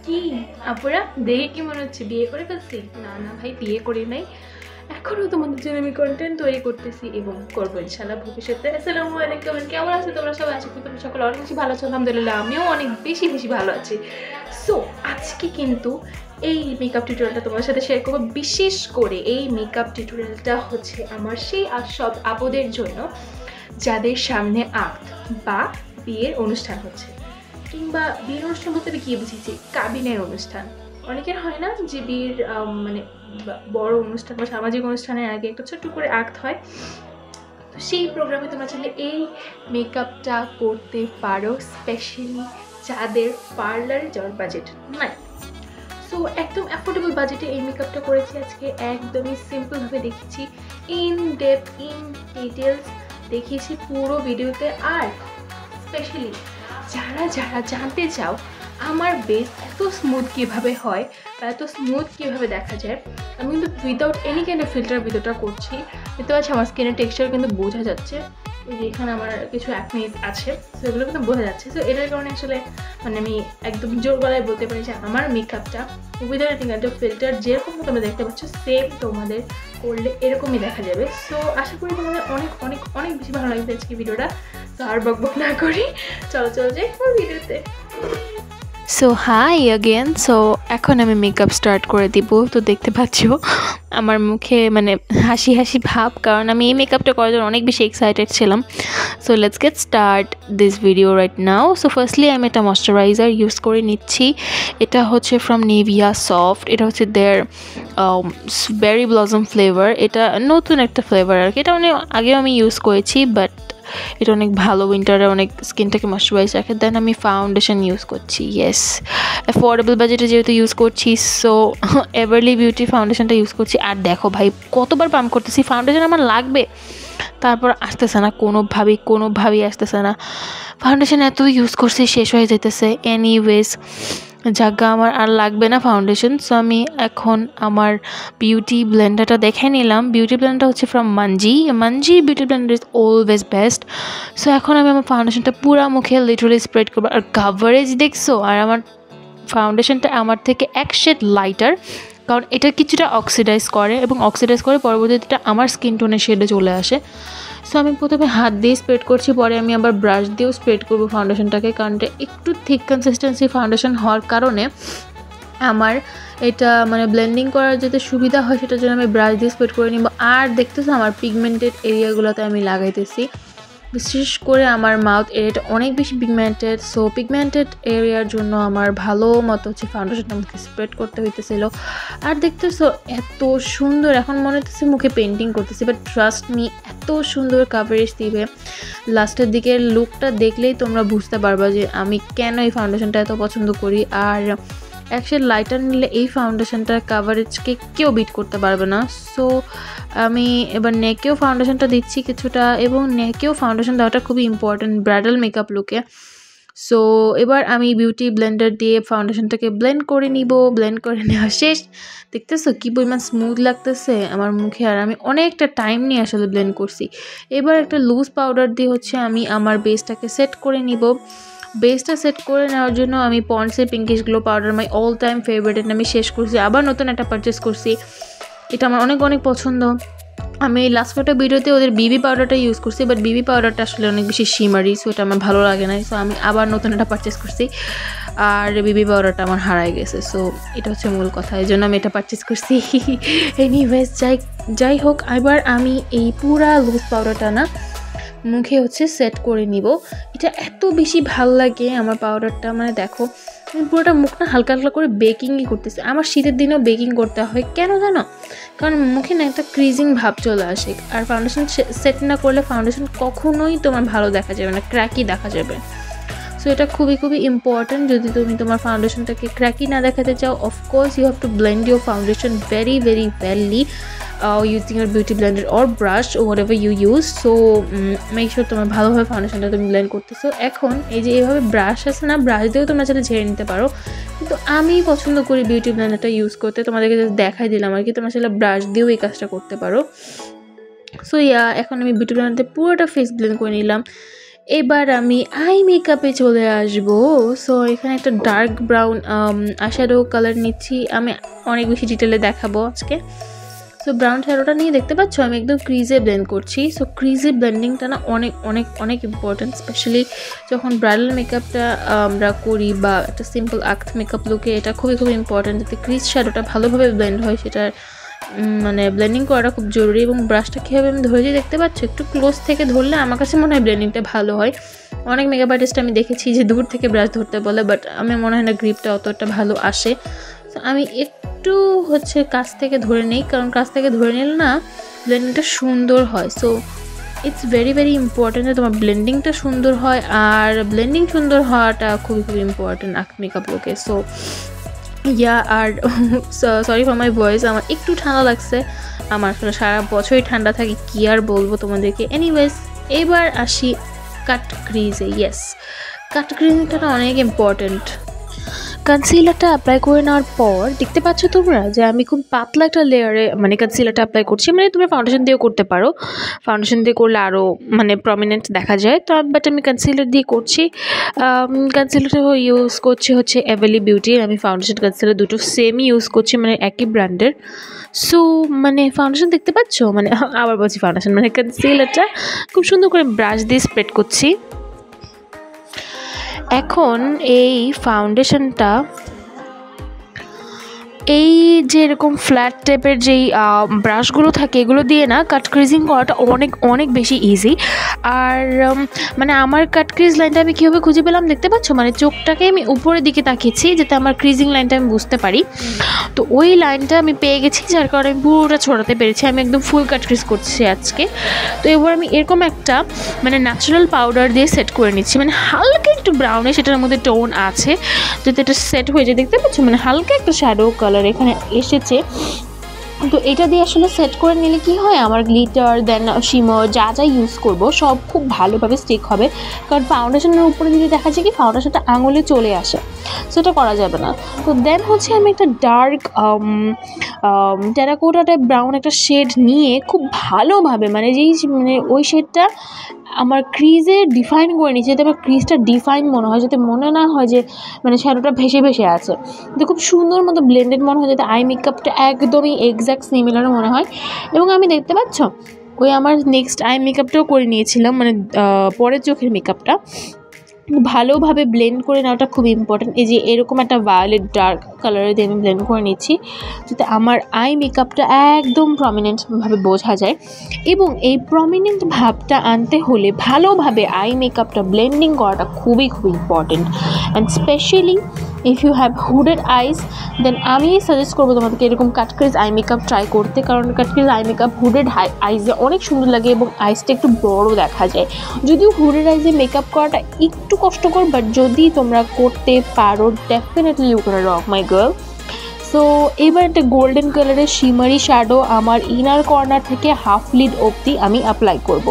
কি আপুরা দেখে কি মনে হচ্ছে বিয়ে করে ফেলছি? না না ভাই, বিয়ে করি নাই, এখনও তোমাদের জন্য আমি কন্টেন্ট তৈরি করতেছি এবং করবো ইনশাআল্লাহ ভবিষ্যতে। আসসালামু আলাইকুম, কেমন আছো তোমরা সবাই? আশা করি তোমরা সকলে অনেক বেশি ভালো আছো। আলহামদুলিল্লাহ আমিও অনেক বেশি ভালো আছি। সো আজকে কিন্তু এই মেকআপ টিউটোরিয়ালটা তোমার সাথে শেয়ার করবো। বিশেষ করে এই মেকআপ টিউটোরিয়ালটা হচ্ছে আমার সেই সব আপুদের জন্য যাদের সামনে আক্ত বা বিয়ের অনুষ্ঠান হচ্ছে, কিংবা বিয়ের অনুষ্ঠান বলতে আমি কি বুঝেছি, কাবিনের অনুষ্ঠান। অনেকের হয় না যে বিয়ের মানে বড় অনুষ্ঠান বা সামাজিক অনুষ্ঠানের আগে একটা ছোট্ট করে আক্ত হয়, তো সেই প্রোগ্রামে তোমরা চাইলে এই মেকআপটা করতে পারো, স্পেশালি যাদের পার্লারে যাওয়ার বাজেট নাই। সো একদম অ্যাফোর্ডেবল বাজেটে এই মেকআপটা করেছি আজকে, একদমই সিম্পলভাবে দেখিয়েছি, ইন ডেপথ ইন ডিটেলস দেখিয়েছি পুরো ভিডিওতে। আর স্পেশালি যারা যারা জানতে চাও আমার বেস এত স্মুথ কীভাবে হয় বা এত স্মুথ কীভাবে দেখা যায়, আমি কিন্তু without any kind of filter ভিডিওটা করছি। দেখতে পাচ্ছি আমার স্কিনের টেক্সচার কিন্তু বোঝা যাচ্ছে, এই যে এখানে আমার কিছু অ্যাকনিস আছে, সো এগুলো কিন্তু বোঝা যাচ্ছে। সো এটার কারণে আসলে মানে আমি একদম জোর গলায় বলতে পারি যে আমার মেকআপটা without any kind of filter যেরকম তোমরা দেখতে পাচ্ছ সেম তোমাদের করলে এরকমই দেখা যাবে। সো আশা করি তোমাদের অনেক অনেক অনেক বেশি ভালো লাগবে আজকে ভিডিওটা। তো আর বকবক না করি, চলো যাই ভিডিওতে। So high again. সো এখন আমি মেকআপ স্টার্ট করে দিব। তো দেখতে পাচ্ছ আমার মুখে মানে হাসি হাসি ভাব, কারণ আমি এই মেকআপটা করার জন্য অনেক বেশি এক্সাইটেড ছিলাম। So let's get start this video right now. So firstly আমি একটা ময়শ্চারাইজার ইউজ করে নিচ্ছি। এটা হচ্ছে ফ্রম নিভিয়া সফট। এটা হচ্ছে দেয়ার বেরি ব্লসম ফ্লেভার। এটা নতুন একটা ফ্লেভার আর কি। এটা অনেক আগেও আমি ইউজ করেছি, বাট এটা অনেক ভালো, উইন্টারে অনেক স্কিনটাকে ময়শ্চারাইজ রাখে। দেন আমি ফাউন্ডেশন ইউজ করছি। ইয়েস, অ্যাফোর্ডেবল বাজেটে যেহেতু ইউজ করছি, সো এভারলি বিউটি ফাউন্ডেশনটা ইউজ করছি। আর দেখো ভাই কতবার পাম্প করতেছি, ফাউন্ডেশন আমার লাগবে, তারপর আসতেছে না, কোনোভাবেই আসতেছে না। ফাউন্ডেশন এত ইউজ করছি শেষ হয়ে যেতেছে। এনিওয়েজ জায়গা আমার আর লাগবে না ফাউন্ডেশন। সো আমি এখন আমার বিউটি ব্লেন্ডারটা দেখে নিলাম। বিউটি ব্লেন্ডার হচ্ছে from Munsey beauty Blender is always best. So এখন আমি আমার ফাউন্ডেশনটা পুরো মুখে লিটারালি স্প্রেড করবো। আর কাভারেজ দেখছো, আর আমার ফাউন্ডেশনটা আমার থেকে এক শেড লাইটার, কারণ এটা কিছুটা অক্সিডাইজ করে এবং অক্সিডাইজ করে পরবর্তীতে আমার স্কিন টোনের শেডে চলে আসে। সো আমি প্রথমে হাত দিয়ে স্প্রেড করছি, পরে আমি আবার ব্রাশ দিয়েও স্প্রেড করবো ফাউন্ডেশনটাকে, কারণ একটু থিক কনসিস্টেন্সি ফাউন্ডেশন হওয়ার কারণে আমার এটা মানে ব্লেন্ডিং করার যাতে সুবিধা হয় সেটার জন্য আমি ব্রাশ দিয়ে স্প্রেড করে নিব। আর দেখতেছো আমার পিগমেন্টেড এরিয়াগুলোতে আমি লাগাইতেছি, বিশেষ করে আমার মাউথ এরিয়াটা অনেক বেশি পিগমেন্টেড। সো পিগমেন্টেড এরিয়ার জন্য আমার ভালো মতো হচ্ছে ফাউন্ডেশনটা মুখে স্প্রেড করতে হইতেছিল। আর দেখতেছো এত সুন্দর, এখন মনে হচ্ছে মুখে পেন্টিং করতেছি, বাট ট্রাস্ট মি এত সুন্দর কাভারেজ দিবে। লাস্টের দিকের লুকটা দেখলেই তোমরা বুঝতে পারবা যে আমি কেন এই ফাউন্ডেশনটা এত পছন্দ করি। আর অ্যাকচুয়ালি লাইটার নিলে এই ফাউন্ডেশনটার কাভারেজকে কেউ বিট করতে পারবে না। সো আমি এবার নেকেও ফাউন্ডেশনটা দিচ্ছি কিছুটা, এবং নেকেও ফাউন্ডেশন দেওয়াটা খুবই ইম্পর্ট্যান্ট ব্রাইডাল মেকআপ লুকে। সো এবার আমি বিউটি ব্লেন্ডার দিয়ে ফাউন্ডেশনটাকে ব্লেন্ড করে নিব। ব্লেন্ড করে নেওয়া শেষ। দেখতেছো কী পরিমাণ স্মুথ লাগতেছে আমার মুখে, আর আমি অনেকটা টাইম নিয়ে আসলে ব্লেন্ড করছি। এবার একটা লুজ পাউডার দিয়ে হচ্ছে আমি আমার বেসটাকে সেট করে নিব। বেসটা সেট করে নেওয়ার জন্য আমি পন্ডসের pinkish glow powder, my all time favourite, এটা আমি শেষ করছি, আবার নতুন একটা পারচেস করছি। এটা আমার অনেক অনেক পছন্দ। আমি লাস্ট কয়েকটা ভিডিওতে ওদের বিবি পাউডারটা ইউজ করছি, বাট বিবি পাউডারটা আসলে অনেক বেশি শিমারি, সো এটা আমার ভালো লাগে না। সো আমি আবার নতুন একটা পারচেস করছি, আর বিবি পাউডারটা আমার হারাই গেছে। সো এটা হচ্ছে মূল কথা, এই জন্য আমি এটা পারচেস করছি। এনিওয়েজ যাই হোক, এবার আমি এই পুরা লুজ পাউডারটা না মুখে হচ্ছে সেট করে নিব। এটা এত বেশি ভাল লাগে আমার পাউডারটা, মানে দেখো আমি পুরোটা মুখ না হালকা হালকা করে বেকিংই করতেছি। আমার শীতের দিনেও বেকিং করতে হয়, কেন জানো? কারণ মুখে না একটা ক্রিজিং ভাব চলে আসে, আর ফাউন্ডেশন সেট না করলে ফাউন্ডেশন কখনোই তোমার ভালো দেখা যাবে না, ক্র্যাকি দেখা যাবে। সো এটা খুবই ইম্পর্ট্যান্ট। যদি তুমি তোমার ফাউন্ডেশনটাকে ক্র্যাকি না দেখাতে চাও, of course you have to blend your foundation very well using your beauty blender or brush or whatever you use. So make sure তোমার ভালোভাবে ফাউন্ডেশনটা তুমি ব্লেন্ড করতেছো। এখন এই যে এইভাবে ব্রাশ আছে না, ব্রাশ দিয়েও তোমরা চাইলে ঝেড়ে নিতে পারো, কিন্তু আমি পছন্দ করি বিউটি ব্লেন্ডারটা ইউজ করতে। তোমাদেরকে জাস্ট দেখাই দিলাম আর কি, তোমরা চাইলে ব্রাশ দিয়েও এই কাজটা করতে পারো। সো এখন আমি বিউটি ব্লেন্ডারতে পুরোটা ফেস ব্লেন্ড করে নিলাম। এবার আমি আই মেকআপে চলে আসব। সো এখানে একটা ডার্ক ব্রাউন আইশ্যাডো কালার নিচ্ছি, আমি অনেক বেশি ডিটেলে দেখাবো আজকে। সো ব্রাউন শ্যাডোটা নিয়ে দেখতে পাচ্ছ আমি একদম ক্রিজে ব্লেন্ড করছি। সো ক্রিজে ব্লেন্ডিংটা না অনেক অনেক অনেক ইম্পর্টেন্ট, স্পেশালি যখন ব্রাইডাল মেকআপটা আমরা করি বা একটা সিম্পল আর্ট মেকআপ লুকে এটা খুবই খুবই ইম্পর্টেন্ট, যাতে ক্রিজ শ্যাডোটা ভালোভাবে ব্লেন্ড হয় সেটার মানে ব্লেন্ডিং করাটা খুব জরুরি। এবং ব্রাশটা কীভাবে আমি ধরেছি দেখতে পাচ্ছ, একটু ক্লোজ থেকে ধরলে আমার কাছে মনে হয় ব্লেন্ডিংটা ভালো হয়। অনেক মেকআপ আর্টিস্ট আমি দেখেছি যে দূর থেকে ব্রাশ ধরতে বলে, বাট আমার মনে হয় না গ্রিপটা অতটা ভালো আসে। তো আমি একটু কাছ থেকে ধরে নিই, কারণ কাছ থেকে ধরে নিলে না ব্লেন্ডিংটা সুন্দর হয়। So it's very very important যে তোমার ব্লেন্ডিংটা সুন্দর হয়, আর ব্লেন্ডিং সুন্দর হওয়াটা খুবই খুবই ইম্পর্টেন্ট আর্ট মেকআপ লুকে। সো আর সরি ফর মাই ভয়েস, আমার একটু ঠান্ডা লাগছে, আমার আসলে সারা বছরই ঠান্ডা থাকে, কী আর বলবো তোমাদেরকে। এনিওয়েজ এবার আসি কাট ক্রিজে। ইয়েস, কাট ক্রিজটা অনেক ইম্পর্টেন্ট। কনসিলারটা অ্যাপ্লাই করে নেওয়ার পর দেখতে পাচ্ছ তোমরা যে আমি খুব পাতলা একটা লেয়ারে মানে কনসিলারটা অ্যাপ্লাই করছি। মানে তোমরা ফাউন্ডেশন দিয়েও করতে পারো, ফাউন্ডেশন দিয়ে করলে আরও মানে প্রমিনেন্ট দেখা যায়। তো বাট আমি কনসিলার দিয়ে করছি। কনসিলারটা ইউজ করছি এভেলি বিউটি। আমি ফাউন্ডেশন কনসিলার দুটো সেমই ইউজ করছি, মানে একই ব্র্যান্ডের। সো মানে ফাউন্ডেশন দেখতে পাচ্ছ, মানে আবার বলছি ফাউন্ডেশন মানে কনসিলারটা খুব সুন্দর করে ব্রাশ দিয়ে স্প্রেড করছি। এখন এই ফাউন্ডেশনটা এই যে এরকম ফ্ল্যাট টাইপের যেই ব্রাশগুলো থাকে এগুলো দিয়ে না কাট ক্রিজিং করাটা অনেক অনেক বেশি ইজি। আর মানে আমার কাট ক্রিজ লাইনটা আমি কীভাবে খুঁজে পেলাম দেখতে পাচ্ছ, মানে চোখটাকে আমি উপরের দিকে তাকিয়েছি যাতে আমার ক্রিজিং লাইনটা আমি বুঝতে পারি। তো ওই লাইনটা আমি পেয়ে গেছি, যার কারণে আমি পুরোটা ছড়াতে পেরেছি। আমি একদম ফুল কাট ক্রিজ করছি আজকে। তো এবার আমি এরকম একটা মানে ন্যাচারাল পাউডার দিয়ে সেট করে নিচ্ছি, মানে হালকা একটু ব্রাউনে সেটার মধ্যে টোন আছে, যাতে এটা সেট হয়ে যায়। দেখতে পাচ্ছ মানে হালকা একটা শ্যাডো কালার এখানে এসেছে। তো এটা দিয়ে আসলে সেট করে নিলে কি হয়, আমার গ্লিটার দেন শিমার যা যা ইউজ করব সব খুব ভালোভাবে স্টিক হবে। কারণ ফাউন্ডেশনের উপরে দিলে দেখা যায় কি ফাউন্ডেশনটা আঙুলে চলে আসে, সেটা করা যাবে না। তো দেন আমি একটা ডার্ক টেরাকোটা টাইপ ব্রাউন একটা শেড নিয়ে খুব ভালোভাবে মানে মানে ওই শেডটা আমার ক্রিজে ডিফাইন করে নিচ্ছি, যাতে আমার ক্রিজটা ডিফাইন মনে হয়, যাতে মনে না হয় যে মানে শ্যাডোটা ভেসে ভেসে আছে, যাতে খুব সুন্দর মতো ব্লেন্ডেড মনে হয়, যাতে আই মেকআপটা একদমই এক্স্যাক্ট সিমিলার মনে হয়। এবং আমি দেখতে পাচ্ছ ওই আমার নেক্সট আই মেকআপটাও করে নিয়েছিলাম, মানে পরের চোখের মেকআপটা ভালোভাবে ব্লেন্ড করে নেওয়াটা খুব ইম্পর্টেন্ট। এই যে এরকম একটা ভায়োলেট ডার্ক কালারের দিয়ে আমি ব্লেন্ড করে নিচ্ছি, যাতে আমার আই মেকআপটা একদম প্রমিনেন্টভাবে বোঝা যায়। এবং এই প্রমিনেন্ট ভাবটা আনতে হলে ভালোভাবে আই মেকআপটা ব্লেন্ডিং করাটা খুবই খুব important. And specially if you have hooded eyes, then আমি সাজেস্ট করবো তোমাদেরকে এরকম কাটক্রিজ আই মেকআপ ট্রাই করতে, কারণ কাটক্রিজ আই মেকআপ হুডেড আইসে অনেক সুন্দর লাগে এবং আইসটা একটু বড় দেখা যায়। যদিও হুডেড আইসে মেকআপ করাটা একটু কষ্টকর, বাট যদি তোমরা করতে পারো definitely you can rock my girl. So এবার একটা গোল্ডেন কালারের শিমারি শ্যাডো আমার ইনার কর্নার থেকে হাফ লিড অবধি আমি অ্যাপ্লাই করব।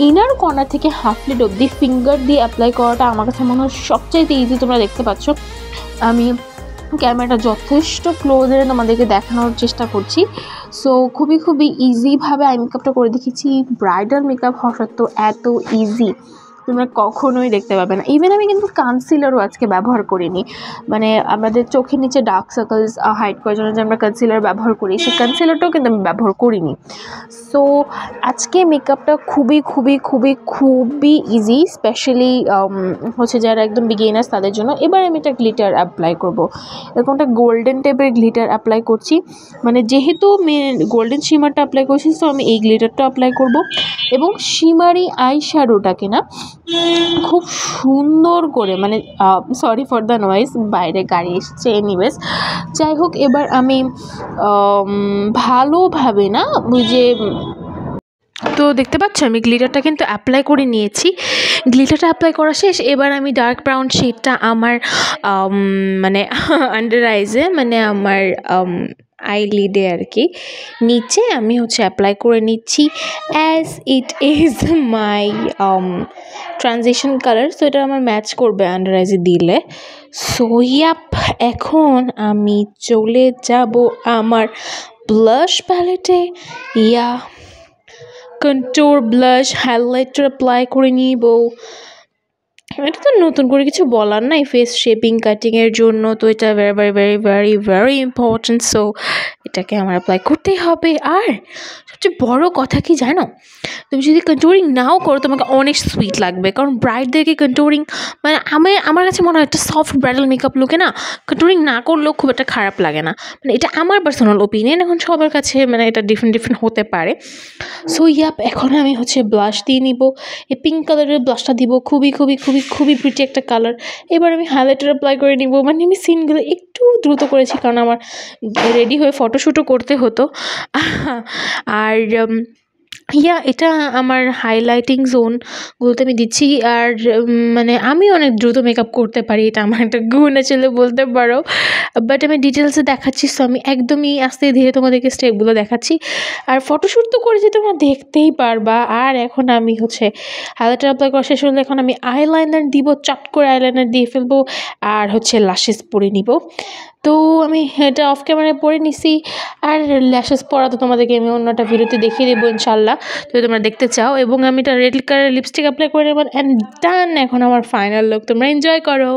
ইনার কর্নার থেকে হাফ লিড অবধি ফিঙ্গার দিয়ে অ্যাপ্লাই করাটা আমার কাছে মনে হয় সবচাইতে ইজি। তোমরা দেখতে পাচ্ছ আমি ক্যামেরাটা যথেষ্ট ক্লোজে তোমাদেরকে দেখানোর চেষ্টা করছি। সো খুবই খুবই ইজিভাবে আই মেকআপটা করে দেখেছি। ব্রাইডাল মেকআপ হওয়া সত্ত্বেও এত ইজি তোমরা কখনোই দেখতে পাবে না। ইভেন আমি কিন্তু কনসিলারও আজকে ব্যবহার করিনি, মানে আমাদের চোখের নিচে ডার্ক সার্কেলস হাইড করার জন্য যে আমরা কনসিলার ব্যবহার করি, সেই কনসিলারটাও কিন্তু আমি ব্যবহার করিনি। সো আজকে মেকআপটা খুবই খুবই খুবই খুবই ইজি, স্পেশালি যারা একদম বিগিনার্স তাদের জন্য। এবার আমি একটা গ্লিটার অ্যাপ্লাই করব, এরকম একটা গোল্ডেন টাইপের গ্লিটার অ্যাপ্লাই করছি। মানে যেহেতু গোল্ডেন শিমারটা অ্যাপ্লাই করছি, সো আমি এই গ্লিটারটা অ্যাপ্লাই করব। এবং শিমারি আই শ্যাডোটাকে না খুব সুন্দর করে মানে সরি ফর দ্য নয়েজ, বাইরে গাড়ি এসেছে, এনিওয়েজ যাই হোক। এবার আমি ভালোভাবে না বুঝে, তো দেখতে পাচ্ছ আমি গ্লিটারটা কিন্তু অ্যাপ্লাই করে নিয়েছি। গ্লিটারটা অ্যাপ্লাই করা শেষ। এবার আমি ডার্ক ব্রাউন শেডটা আমার মানে আন্ডার আইজে মানে আমার আইলিডে আর কি নিচে আমি অ্যাপ্লাই করে নিচ্ছি, as it is my transition colour. So এটা আমার ম্যাচ করবে আন্ডার আইজে দিলে। সো ইয়াপ, এখন আমি চলে যাব আমার ব্লাশ প্যালেটে। কন্ট্যুর ব্লাশ হাইলাইটার অ্যাপ্লাই করে নিব। এটা তো নতুন করে কিছু বলার নাই ফেস শেপিং কাটিংয়ের জন্য, তো এটা very very very very very important. So এটাকে আমার অ্যাপ্লাই করতেই হবে। আর সবচেয়ে বড় কথা কি জানো, তুমি যদি কন্ট্যুরিং নাও করো তোমাকে অনেক সুইট লাগবে, কারণ ব্রাইডদেরকে কন্ট্যুরিং মানে আমার কাছে মনে হয় একটা সফট ব্রাইডাল মেকআপ লুকে না কন্ট্যুরিং না করলেও খুব একটা খারাপ লাগে না। মানে এটা আমার পার্সোনাল ওপিনিয়ন, এখন সবার কাছে মানে এটা ডিফারেন্ট ডিফারেন্ট হতে পারে। সো ইয়াপ, এখন আমি হচ্ছে ব্লাশ দিয়ে নিব, এই পিঙ্ক কালারের ব্লাশটা দিব, খুবই খুবই খুবই খুবই প্রিটি একটা কালার। এবার আমি হাইলাইটার অ্যাপ্লাই করে নিব। মানে আমি সিনগুলো একটু দ্রুত করেছি কারণ আমার রেডি হয়ে ফটোশ্যুটও করতে হতো। আর এটা আমার হাইলাইটিং জোনগুলোতে আমি দিচ্ছি। আর মানে আমি অনেক দ্রুত মেকআপ করতে পারি, এটা আমার একটা গুণ আসলে বলতে পারো। বাট আমি ডিটেলসে দেখাচ্ছি, সো আমি একদমই আস্তে ধীরে তোমাদেরকে স্টেপগুলো দেখাচ্ছি। আর ফটোশ্যুট তো করেছি, তোমরা দেখতেই পারবা। আর এখন আমি হচ্ছে হাইলাইটার অ্যাপ্লাই করা শেষ হলে এখন আমি আইলাইনার দিব, চট করে আইলাইনার দিয়ে ফেলবো। আর হচ্ছে ল্যাশেস পরে নিব। তো আমি এটা অফ ক্যামেরায় পরে নিছি। আর ল্যাশেস পরা তো তোমাদেরকে আমি অন্য একটা ভিডিওতে দেখিয়ে দেবো ইনশাল্লাহ, যদি তোমরা দেখতে চাও। এবং আমি এটা রেড কালারের লিপস্টিক অ্যাপ্লাই করে নেব, অ্যান্ড ডান। এখন আমার ফাইনাল লুক, তোমরা এনজয় করো।